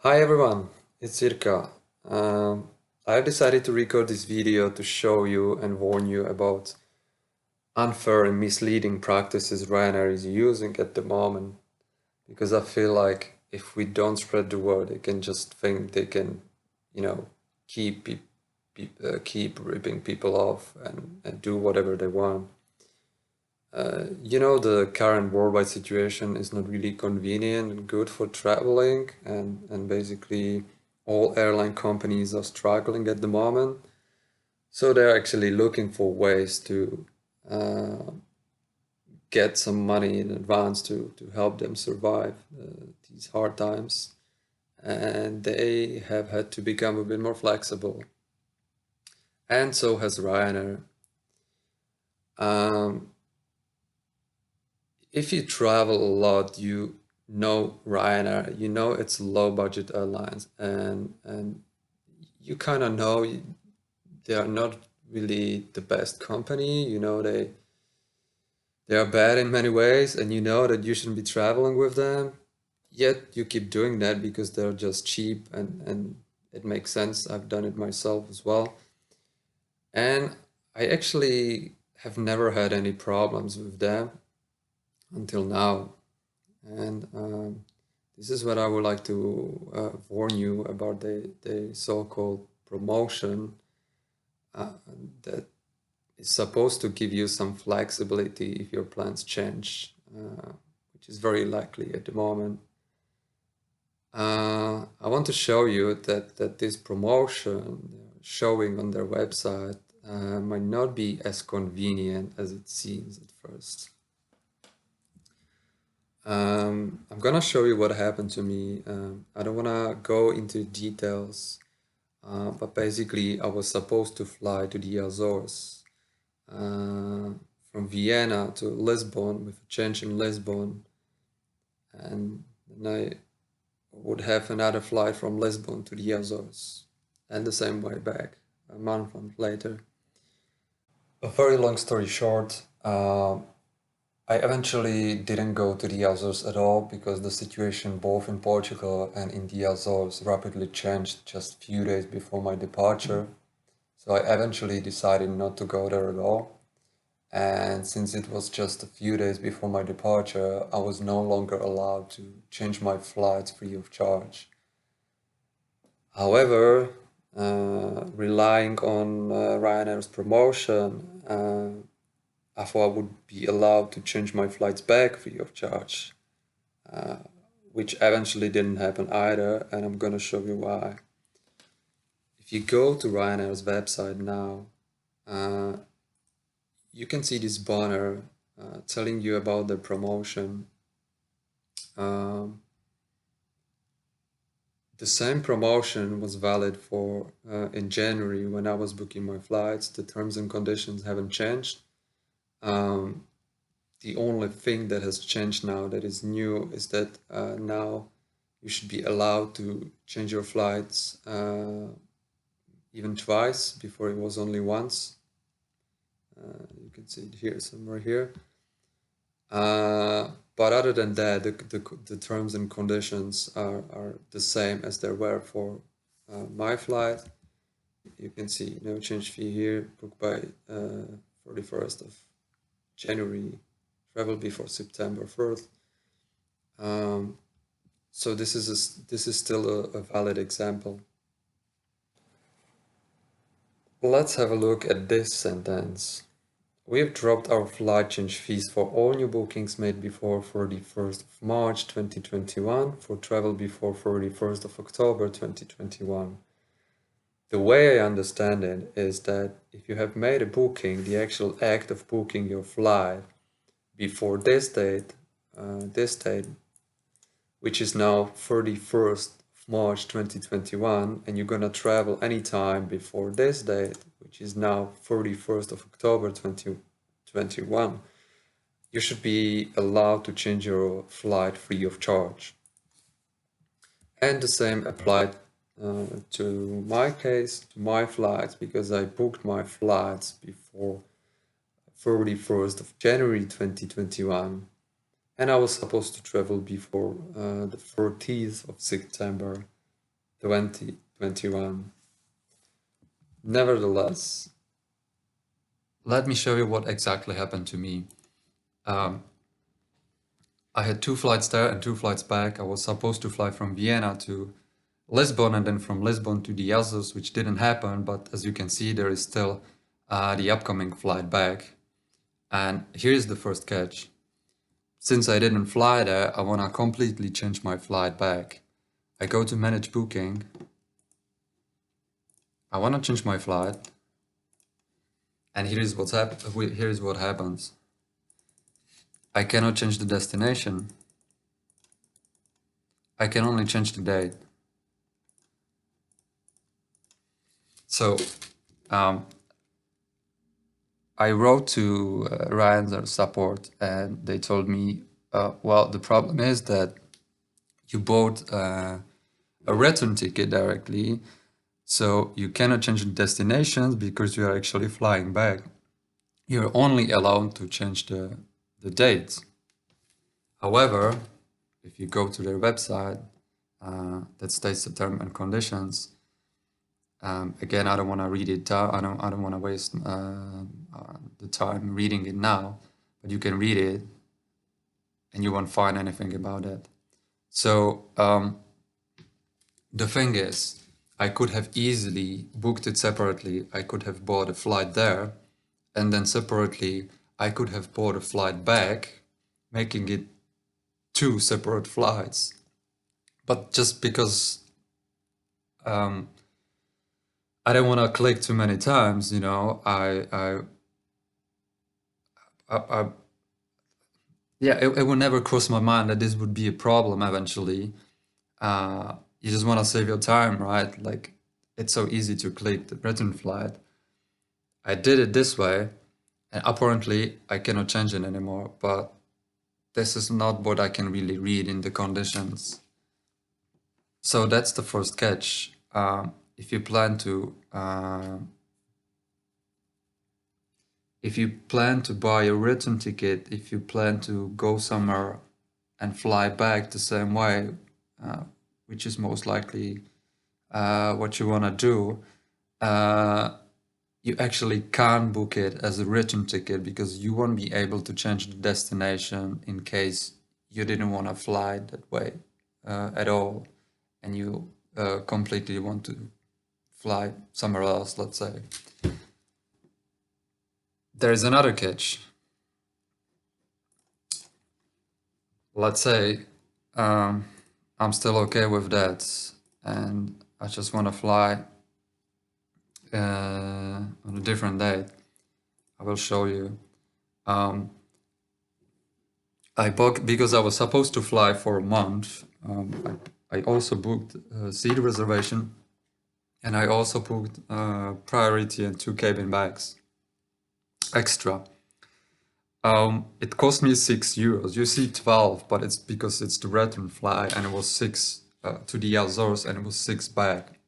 Hi everyone, it's Irka. I've decided to record this video to show you and warn you about unfair and misleading practices Ryanair is using at the moment, because I feel like if we don't spread the word, they can just think they can, you know, keep keep ripping people off and do whatever they want. The current worldwide situation is not really convenient and good for traveling, and basically all airline companies are struggling at the moment. So they're actually looking for ways to uh, get some money in advance to help them survive these hard times. And they have had to become a bit more flexible. And so has Ryanair. Um, If you travel a lot, you know Ryanair, you know it's low budget airlines, and you kind of know they are not really the best company. They are bad in many ways, and you know that you shouldn't be traveling with them. Yet you keep doing that because they're just cheap, and it makes sense. I've done it myself as well. And I actually have never had any problems with them until now. And this is what I would like to warn you about the so-called promotion uh, that is supposed to give you some flexibility if your plans change, which is very likely at the moment. I want to show you that this promotion showing on their website might not be as convenient as it seems at first. I'm gonna show you what happened to me. I don't wanna go into details, but basically I was supposed to fly to the Azores from Vienna to Lisbon with a change in Lisbon, and then I would have another flight from Lisbon to the Azores, and the same way back a month later. A very long story short, I eventually didn't go to the Azores at all because the situation both in Portugal and in the Azores rapidly changed just a few days before my departure. So I eventually decided not to go there at all. And since it was just a few days before my departure, I was no longer allowed to change my flights free of charge. However, relying on Ryanair's promotion, I thought I would be allowed to change my flights back free of charge, uh, which eventually didn't happen either, and I'm gonna show you why. If you go to Ryanair's website now, uh, you can see this banner telling you about the promotion. Um, the same promotion was valid for in January when I was booking my flights. The terms and conditions haven't changed. Um, the only thing that has changed now that is new is that now you should be allowed to change your flights even twice. Before it was only once. You can see it here, somewhere here. But other than that, the terms and conditions are the same as they were for my flight. You can see no change fee here, booked by 31st of January, travel before September 1st. So this is still a valid example. Let's have a look at this sentence. We have dropped our flight change fees for all new bookings made before 31st of March 2021 for travel before 31st of October 2021. The way I understand it is that if you have made a booking, the actual act of booking your flight before this date, which is now 31st of March 2021, and you're gonna travel anytime before this date, which is now 31st of October 2021, you should be allowed to change your flight free of charge. And the same applied to my case, to my flights, because I booked my flights before 31st of January 2021. And I was supposed to travel before the 14th of September. 2021. Nevertheless, let me show you what exactly happened to me. I had 2 flights there and 2 flights back. I was supposed to fly from Vienna to Lisbon and then from Lisbon to the Azores, which didn't happen. But as you can see, there is still the upcoming flight back. And here's the first catch. Since I didn't fly there, I want to completely change my flight back. I go to manage booking. I want to change my flight. And here's what happens. I cannot change the destination. I can only change the date. So I wrote to Ryanair support and they told me, well, the problem is that you bought a return ticket directly, so you cannot change the destinations because you are actually flying back. You're only allowed to change the dates. However, if you go to their website that states the terms and conditions, again, I don't want to read it down. I don't want to waste the time reading it now, but you can read it and you won't find anything about it. So the thing is, I could have easily booked it separately. I could have bought a flight there and then separately I could have bought a flight back, making it 2 separate flights. But just because I don't want to click too many times, you know, yeah, it would never cross my mind that this would be a problem eventually. You just want to save your time, right? Like, it's so easy to click the return flight. I did it this way, and apparently I cannot change it anymore, but this is not what I can really read in the conditions. So that's the first catch. If you plan to buy a return ticket, if you plan to go somewhere and fly back the same way, which is most likely what you want to do, you actually can't book it as a return ticket because you won't be able to change the destination in case you didn't want to fly that way at all and you completely want to fly somewhere else, let's say. There's another catch. Let's say I'm still okay with that and I just want to fly on a different date. I will show you. I booked because I was supposed to fly for a month. I also booked a seat reservation and I also booked priority and 2 cabin bags extra. It cost me €6. You see 12, but it's because it's the return flight and it was 6 to the Azores and it was 6 back.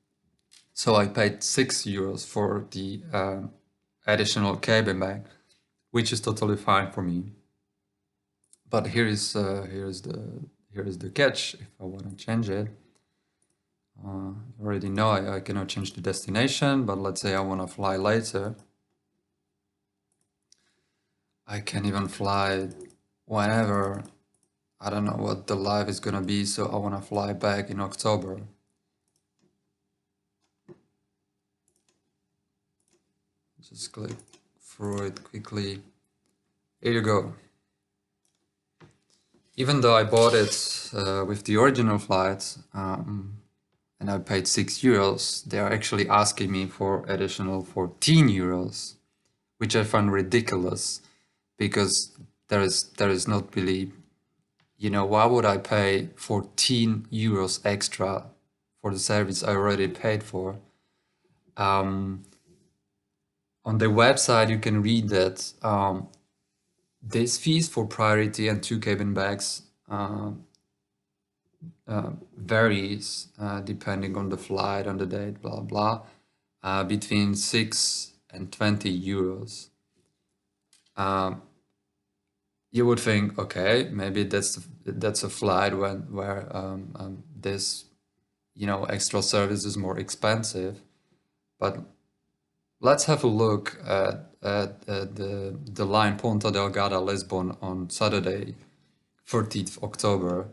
So I paid €6 for the additional cabin bag, which is totally fine for me. But here is the catch. If I want to change it, you already know I cannot change the destination. But let's say I want to fly later. I can even fly whenever. I don't know what the life is gonna be, so I want to fly back in October. Just click through it quickly. Here you go. Even though I bought it with the original flight and I paid €6, they are actually asking me for additional €14, which I find ridiculous because there is not really, you know, why would I pay €14 extra for the service I already paid for? On the website you can read that these fees for priority and 2 cabin bags varies depending on the flight, on the date, blah blah, between 6 and €20. You would think, okay, maybe that's a flight where this, extra service is more expensive. But let's have a look at the line Ponta Delgada Lisbon on Saturday, 14th October.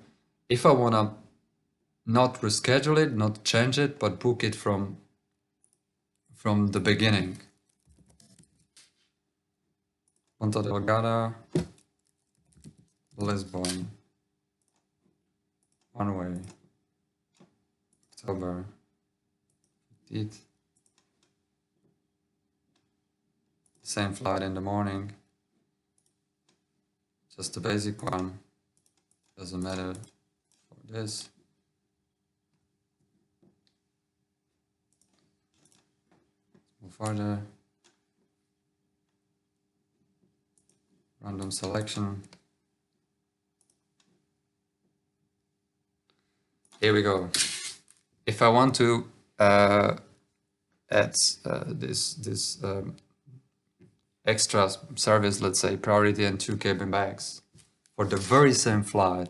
If I want to not reschedule it, not change it, but book it from the beginning. Ponta Delgada, Lisbon, one way, October 15th. Same flight in the morning, just the basic one, doesn't matter for this. Move further, random selection. Here we go. If I want to add this extra service, let's say priority and 2 cabin bags, for the very same flight,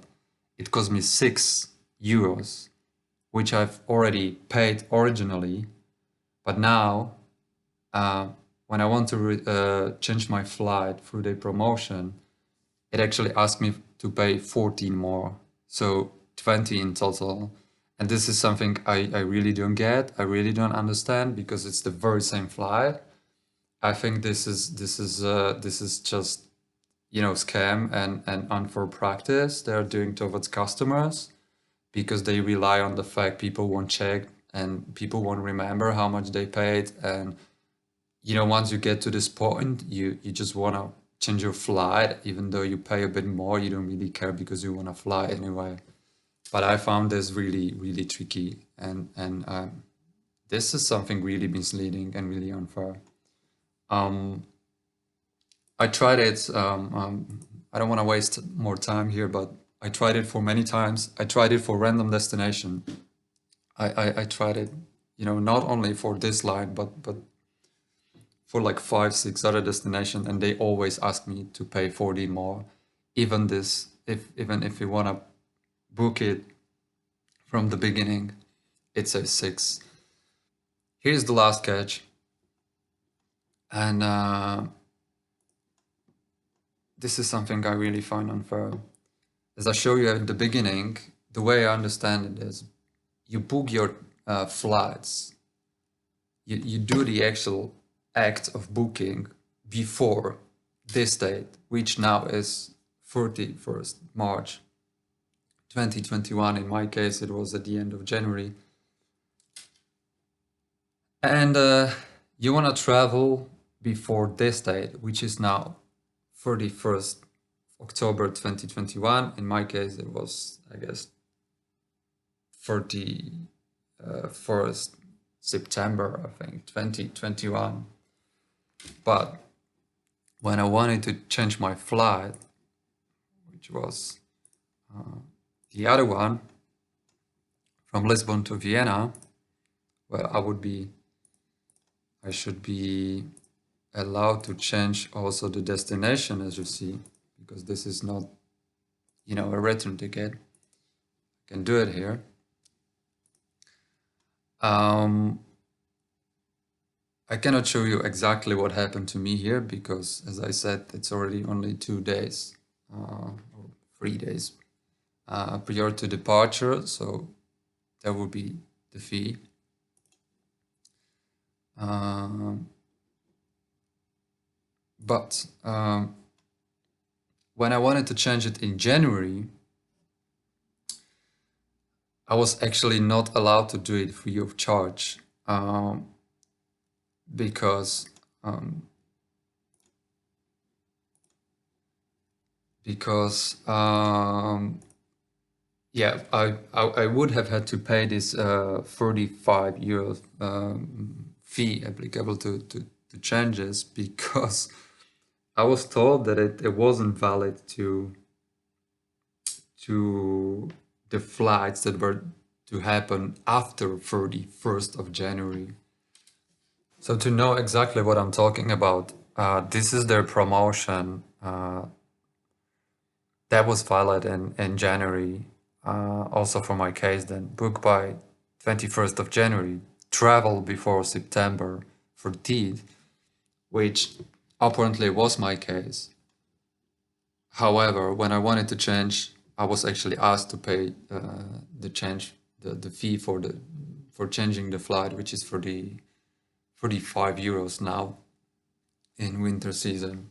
it cost me €6, which I've already paid originally. But now, when I want to change my flight through the promotion, it actually asked me to pay 14 more. So 20 in total. And this is something I really don't get. I really don't understand, because it's the very same flight. I think this is just scam and unfair practice they're doing towards customers, because they rely on the fact people won't check and people won't remember how much they paid. And once you get to this point, you just want to change your flight, even though you pay a bit more. You don't really care, because you want to fly anyway. But I found this really, really tricky, and this is something really misleading and really unfair. I tried it. I don't want to waste more time here, but I tried it for many times. I tried it for random destination. I tried it, not only for this line, but for like 5, 6 other destinations, and they always ask me to pay 40 more. Even if you want to book it from the beginning, it says 6. Here's the last catch, and this is something I really find unfair. As I show you at the beginning, the way I understand it is, you book your flights, you do the actual act of booking before this date, which now is 31st March 2021. In my case, it was at the end of January. And you want to travel before this date, which is now 31st October 2021. In my case, it was, I guess, 31st September, I think, 2021. But when I wanted to change my flight, which was the other one, from Lisbon to Vienna, well, I should be allowed to change also the destination, as you see, because this is not, a return ticket. I can do it here. I cannot show you exactly what happened to me here, because, as I said, it's already only 2 days, or 3 days prior to departure, so that would be the fee. But when I wanted to change it in January, I was actually not allowed to do it free of charge, because yeah, I would have had to pay this €35 fee applicable to changes, because I was told that it wasn't valid to the flights that were to happen after 31st of January. So to know exactly what I'm talking about, this is their promotion that was valid in January. Also for my case, then book by 21st of January, travel before September 14th, which apparently was my case. However, when I wanted to change, I was actually asked to pay the fee for changing the flight, which is 45 euros now in winter season.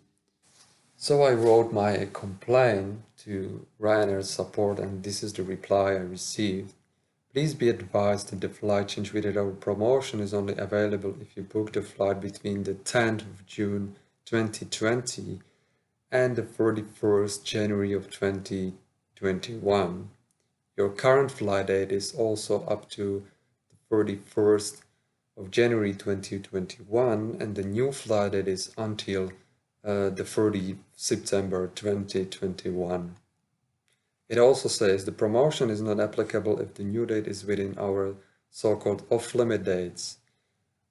So I wrote my complaint to Ryanair support, and this is the reply I received. Please be advised that the flight change within our promotion is only available if you book the flight between the 10th of June 2020 and the 31st January of 2021. Your current flight date is also up to the 31st of January 2021, and the new flight date is until the 30th September 2021. It also says the promotion is not applicable if the new date is within our so-called off-limit dates,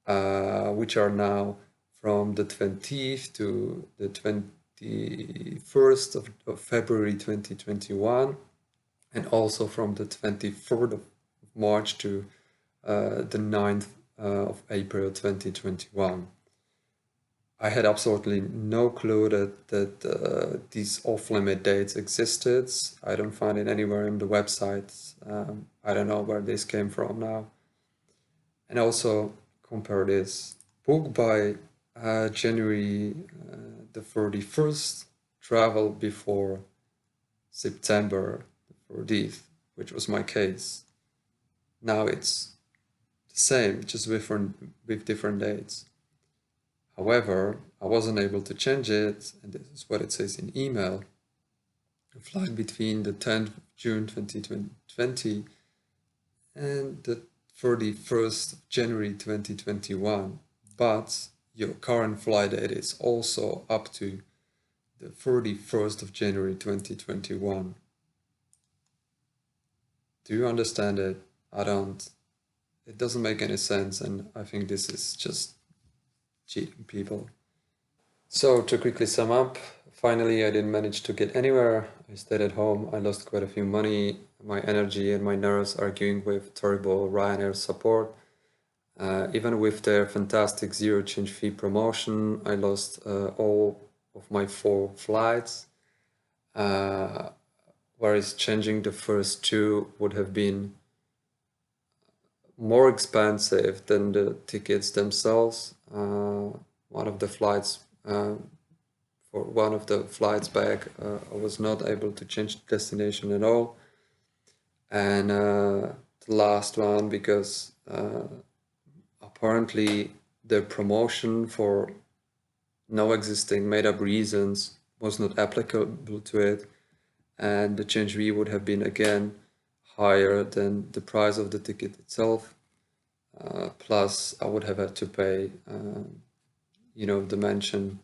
which are now from the 20th to the 21st of February 2021, and also from the 23rd of March to the 9th of April 2021. I had absolutely no clue that these off-limit dates existed. I don't find it anywhere in the website. I don't know where this came from now. And also compare this. Book by January the 31st, travel before September the 30th, which was my case. Now it's the same, just with different dates. However, I wasn't able to change it, and this is what it says in email. A flight between the 10th of June 2020 and the 31st of January 2021, but your current flight date is also up to the 31st of January 2021. Do you understand it? I don't. It doesn't make any sense, and I think this is just cheating people. So to quickly sum up, finally I didn't manage to get anywhere. I stayed at home. I lost quite a few money, my energy and my nerves arguing with terrible Ryanair support. Even with their fantastic zero change fee promotion, I lost all of my 4 flights, whereas changing the first 2 would have been more expensive than the tickets themselves. One of the flights, for one of the flights back, I was not able to change the destination at all. And the last one, because apparently the promotion for no existing made-up reasons was not applicable to it, and the change fee would have been again higher than the price of the ticket itself. Plus, I would have had to pay, the mentioned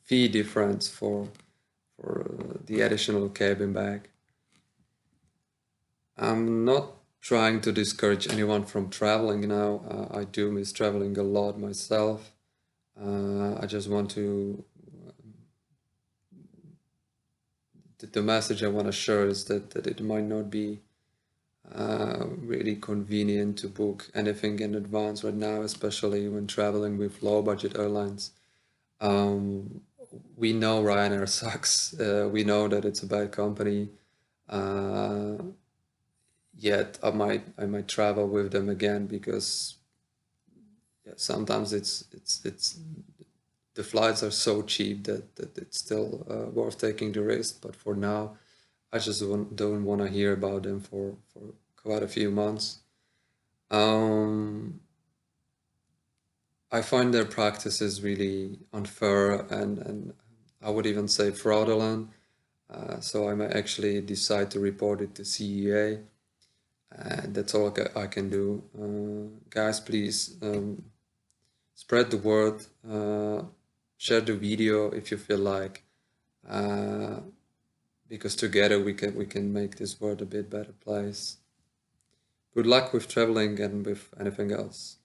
fee difference for the additional cabin bag. I'm not trying to discourage anyone from traveling now. I do miss traveling a lot myself. I just want to the message I want to share is that it might not be really convenient to book anything in advance right now, especially when traveling with low budget airlines. We know Ryanair sucks. We know that it's a bad company. Yet I might travel with them again because sometimes it's the flights are so cheap that it's still worth taking the risk. But for now, I just don't want to hear about them for quite a few months. I find their practices really unfair and I would even say fraudulent. So I might actually decide to report it to CEA. And that's all I can do. Guys, please spread the word. Share the video if you feel like, because together we can make this world a bit better place. Good luck with traveling and with anything else.